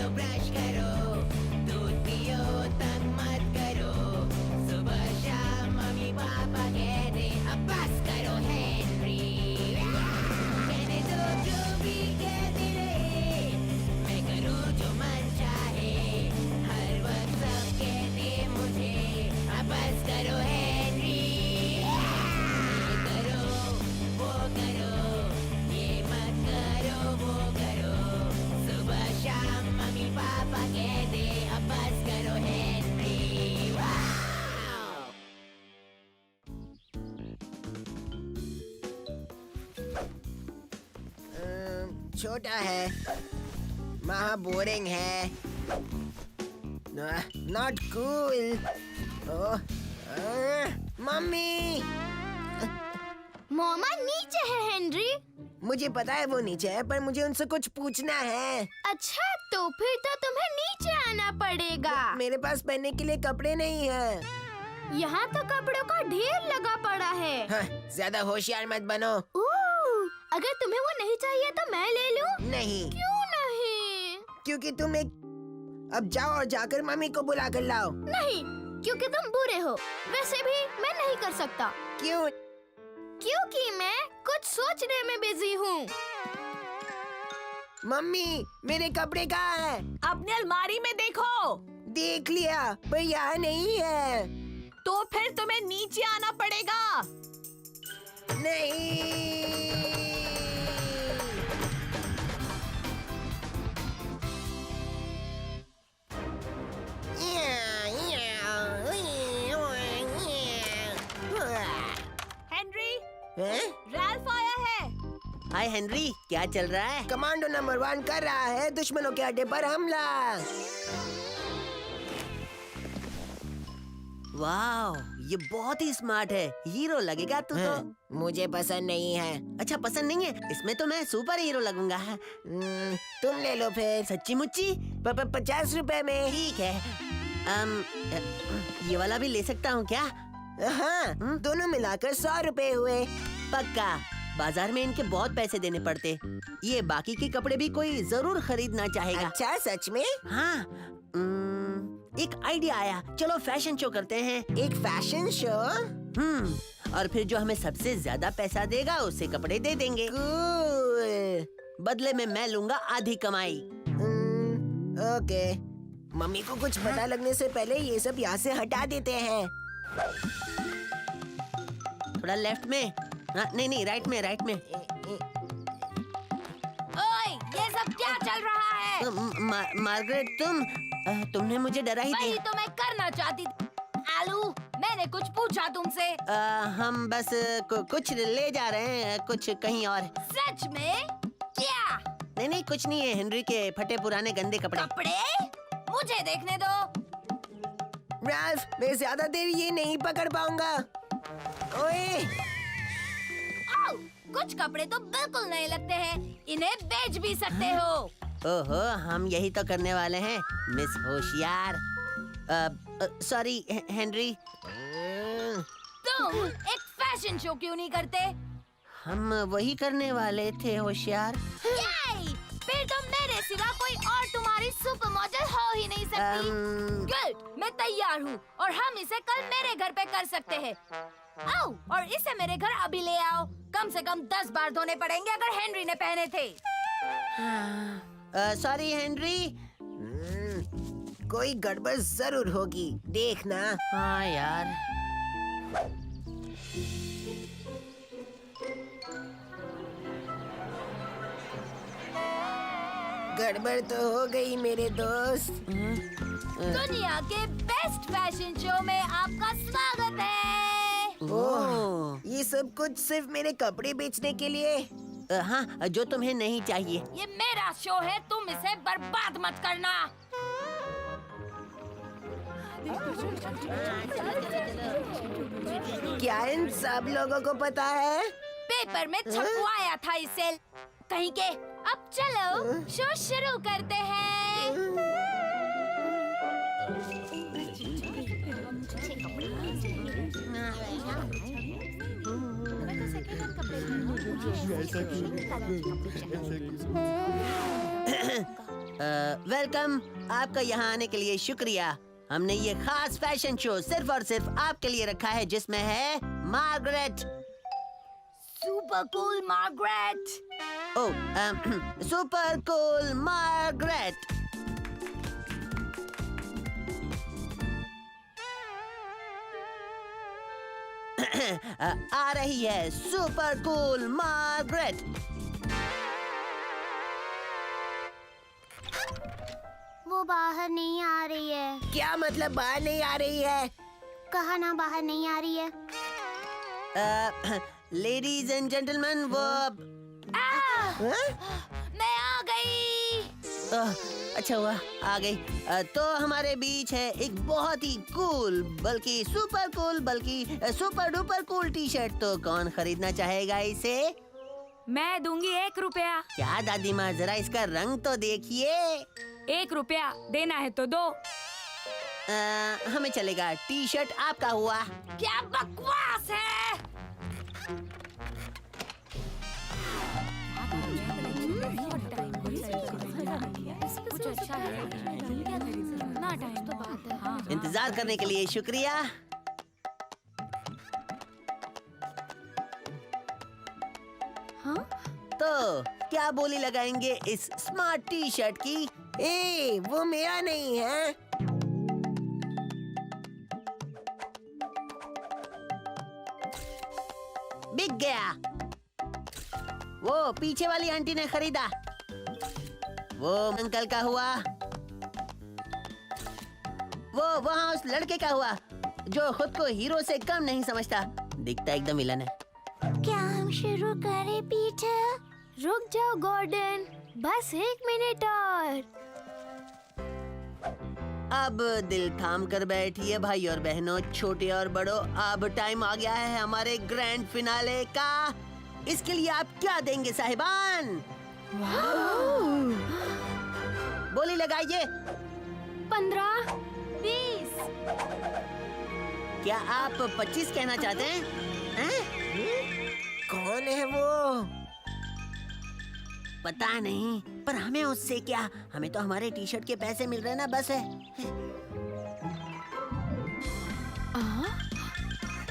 Brush करो, दूध पियो तंग मत करो, सुबह शाम मम्मी पापा कहते अब बस करो हेनरी। कहने दो जो भी कहते रहे, मैं करूँ जो मन चाहे, हर वक्त सब कहते मुझे अब बस करो हेनरी। ये करो वो करो, ये मत करो वो करो, सुबह शाम मम्मी पापा कहते अब बस करो हेनरी। वाव! छोटा है, महा बोरिंग है, नॉट कूल। मम्मी, मोमा नीचे है हेनरी। मुझे पता है वो नीचे है, पर मुझे उनसे कुछ पूछना है। अच्छा तो फिर तो तुम्हें नीचे आना पड़ेगा। मेरे पास पहनने के लिए कपड़े नहीं है। यहाँ तो कपड़ों का ढेर लगा पड़ा है। हाँ, ज्यादा होशियार मत बनो। अगर तुम्हें वो नहीं चाहिए तो मैं ले लूं? नहीं, क्यों नहीं? क्योंकि तुम एक अब जाओ और जाकर मम्मी को बुला कर लाओ। नहीं, क्योंकि तुम बुरे हो। वैसे भी मैं नहीं कर सकता। क्यों? क्योंकि मैं कुछ सोचने में बिजी हूँ। मम्मी, मेरे कपड़े कहाँ हैं? अपनी अलमारी में देखो। देख लिया, पर यहाँ नहीं है। तो फिर तुम्हें नीचे आना पड़ेगा। नहीं। हेनरी, हैं? रैल्फ आया है। हाय हेनरी, क्या चल रहा है? कमांडो नंबर 1 कर रहा है दुश्मनों के अड्डे पर हमला। वाह, ये बहुत ही स्मार्ट है। हीरो लगेगा तू तो। मुझे पसंद नहीं है। अच्छा पसंद नहीं है? इसमें तो मैं सुपर हीरो लगूंगा। तुम ले लो फिर। सच्ची मुच्ची? 50 रुपए में। ठीक है। ये वाला भी ले सकता हूँ क्या? हाँ, दोनों मिलाकर 100 रुपए हुए। पक्का। बाजार में इनके बहुत पैसे देने पड़ते। ये बाकी के कपड़े भी कोई जरूर खरीदना चाहेगा। अच्छा, सच में? हाँ। एक आइडिया आया, चलो फैशन शो करते हैं। एक फैशन शो? और फिर जो हमें सबसे ज्यादा पैसा देगा उसे कपड़े दे देंगे। कूल। बदले में मैं लूंगा आधी कमाई। ओके। मम्मी को कुछ पता लगने से पहले ये सब यहाँ से हटा देते हैं। थोड़ा लेफ्ट में। हाँ, नहीं राइट में। ओए, ये सब क्या चल रहा है? मार्गरेट, तुमने मुझे डरा ही वही दिया। तो मैं करना चाहती थी। आलू, मैंने कुछ पूछा तुमसे। हम बस कुछ ले जा रहे हैं, कुछ कहीं और। सच में? क्या? नहीं कुछ नहीं है, हेनरी के फटे पुराने गंदे कपड़े। कपड़े? मुझे देखने दो। रैल्फ, मैं ज्यादा देर ये नहीं पकड़ पाऊंगा। ओए! आओ, कुछ कपड़े तो बिल्कुल नहीं लगते हैं। इन्हें बेच भी सकते हो। ओहो, हम यही तो करने वाले हैं मिस होशियार। Sorry Henry. तुम एक फैशन शो क्यों नहीं करते? हम वही करने वाले थे होशियार। याई! फिर तो मेरे सिवा कोई और तुम्हारी सुपर मॉडल हो ही नहीं सकती। गुड, मैं तैयार हूँ और हम इसे कल मेरे घर पे कर सकते हैं। आओ और इसे मेरे घर अभी ले आओ। कम से कम 10 बार धोने पड़ेंगे अगर हेनरी ने पहने थे। Sorry Henry. कोई गड़बड़ जरूर होगी, देखना। हाँ यार। गड़बड़ तो हो गई मेरे दोस्त। दुनिया के बेस्ट फैशन शो में आपका स्वागत है। ओह, ये सब कुछ सिर्फ मेरे कपड़े बेचने के लिए? हाँ, जो तुम्हें नहीं चाहिए। ये मेरा शो है, तुम इसे बर्बाद मत करना। क्या इन सब लोगों को पता है? पेपर में छपवाया था इसे कहीं के। अब चलो शो शुरू करते हैं। वेलकम। आपका यहाँ आने के लिए शुक्रिया। हमने ये खास फैशन शो सिर्फ और सिर्फ आपके लिए रखा है, जिसमें है Margaret. Super cool Margaret. Super cool Margaret. आ रही है सुपर कूल मार्गरेट। वो बाहर नहीं आ रही है। क्या मतलब बाहर नहीं आ रही है? कहा ना बाहर नहीं आ रही है। लेडीज एंड जेंटलमैन, वो मैं आ गई। अच्छा हुआ आ गई। तो हमारे बीच है एक बहुत ही कूल, बल्कि सुपर कूल, बल्कि super duper cool T shirt. तो कौन खरीदना चाहेगा इसे? मैं दूंगी 1 रुपया। क्या दादी माँ, जरा इसका रंग तो देखिए। 1 रुपया देना है तो दो। हमें चलेगा। टी शर्ट आपका हुआ। क्या बकवास है। कुछ अच्छा है ना, टाइम तो बात है। हाँ। इंतजार करने के लिए शुक्रिया। हाँ? तो क्या बोली लगाएंगे इस स्मार्ट टी शर्ट की? ए, वो मेरा नहीं है। बिक गया। वो पीछे वाली आंटी ने खरीदा। वो अंकल का हुआ। वो वहाँ उस लड़के का हुआ जो खुद को हीरो से कम नहीं समझता। दिखता एकदम विलन है। क्या हम शुरू करें पीटर? रुक जाओ गॉर्डन, बस 1 मिनट और। अब दिल थाम कर बैठिए भाई और बहनों, छोटे और बड़ों। अब टाइम आ गया है हमारे ग्रैंड फिनाले का। इसके लिए आप क्या देंगे साहिबान? बोली लगाइए। 15, 20। क्या आप 25 कहना चाहते हैं? कौन है वो? पता नहीं, पर हमें उससे क्या? हमें तो हमारे टी शर्ट के पैसे मिल रहे हैं ना, बस है।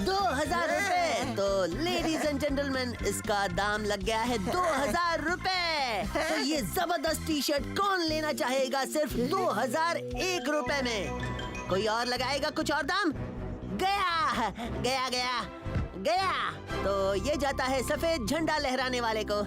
2000 रुपए। तो लेडीज एंड जेंटलमैन, इसका दाम लग गया है 2000 रुपए। तो ये जबरदस्त टी शर्ट कौन लेना चाहेगा सिर्फ 2001 रुपए में? कोई और लगाएगा कुछ और दाम? गया गया गया गया। तो ये जाता है सफेद झंडा लहराने वाले को।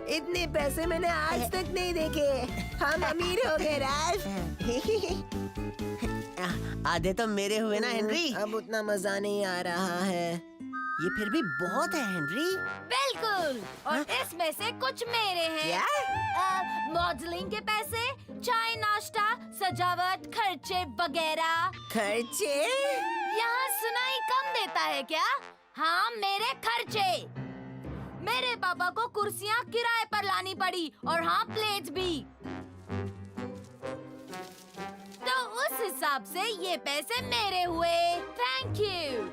इतने पैसे मैंने आज तक नहीं देखे। हम अमीर हो गए राज। आधे तो मेरे हुए ना हेनरी। अब उतना मजा नहीं आ रहा है। ये फिर भी बहुत है हेनरी। बिल्कुल। और इसमें से कुछ मेरे हैं। मॉडलिंग के पैसे, चाय नाश्ता, सजावट, खर्चे वगैरह। खर्चे? यहाँ सुनाई कम देता है क्या? हाँ, मेरे खर्चे। मेरे पापा को कुर्सियाँ किराए पर लानी पड़ी, और हाँ, प्लेट्स भी। तो उस हिसाब से ये पैसे मेरे हुए। Thank you.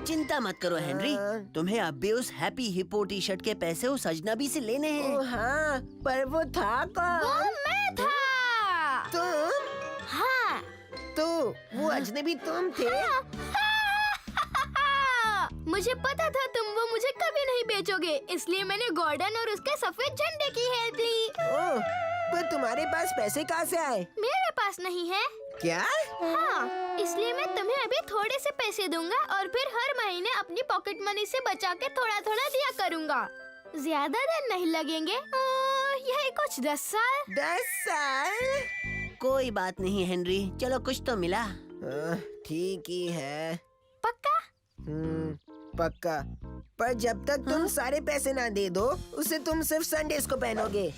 चिंता मत करो हेनरी, तुम्हें अब भी उस हैप्पी हिप्पो टी शर्ट के पैसे उस अजनबी से लेने हैं। ओ हाँ, पर वो था वो कौन? मैं था। तुम? हाँ। तो वो अजनबी तुम थे? मुझे पता था तुम वो मुझे कभी नहीं बेचोगे, इसलिए मैंने गॉर्डन और उसके सफेद झंडे की हेल्प ली। ओह, पर तुम्हारे पास पैसे कहाँ से आए? मेरे पास नहीं है। क्या? हाँ, इसलिए मैं तुम्हें अभी थोड़े से पैसे दूंगा और फिर हर महीने अपनी पॉकेट मनी से बचा के थोड़ा थोड़ा दिया करूंगा। ज्यादा दिन नहीं लगेंगे, यही कुछ 10 साल। 10 साल? कोई बात नहीं हेनरी, चलो कुछ तो मिला। ठीक ही है। पक्का? पक्का। पर जब तक तुम सारे पैसे ना दे दो, उसे तुम सिर्फ संडेज को पहनोगे।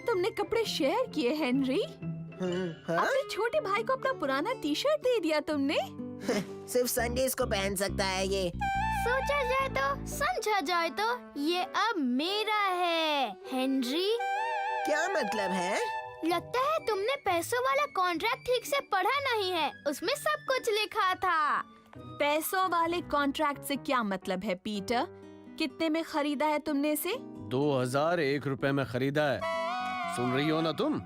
तुमने कपड़े शेयर किए हेनरी। हाँ? अपने छोटे भाई को अपना पुराना टी शर्ट दे दिया तुमने। सिर्फ संडेज को पहन सकता है ये। सोचा जाए तो, समझा जाए तो, ये अब मेरा है हेनरी। क्या मतलब है? लगता है तुमने पैसों वाला कॉन्ट्रैक्ट ठीक से पढ़ा नहीं है। उसमें सब कुछ लिखा था। पैसों वाले कॉन्ट्रैक्ट से क्या मतलब है पीटर? कितने में खरीदा है तुमने इसे? 2001 रुपए में खरीदा है। सुन रही हो ना तुम?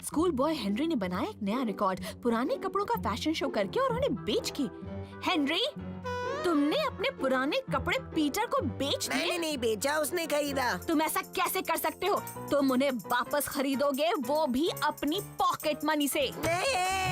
स्कूल बॉय हेनरी ने बनाया एक नया रिकॉर्ड, पुराने कपड़ों का फैशन शो करके और उन्हें बेच के। हेनरी, तुमने अपने पुराने कपड़े पीटर को बेच दिए? मैंने नहीं बेचा, उसने खरीदा। तुम ऐसा कैसे कर सकते हो? तुम उन्हें वापस खरीदोगे, वो भी अपनी पॉकेट मनी से। नहीं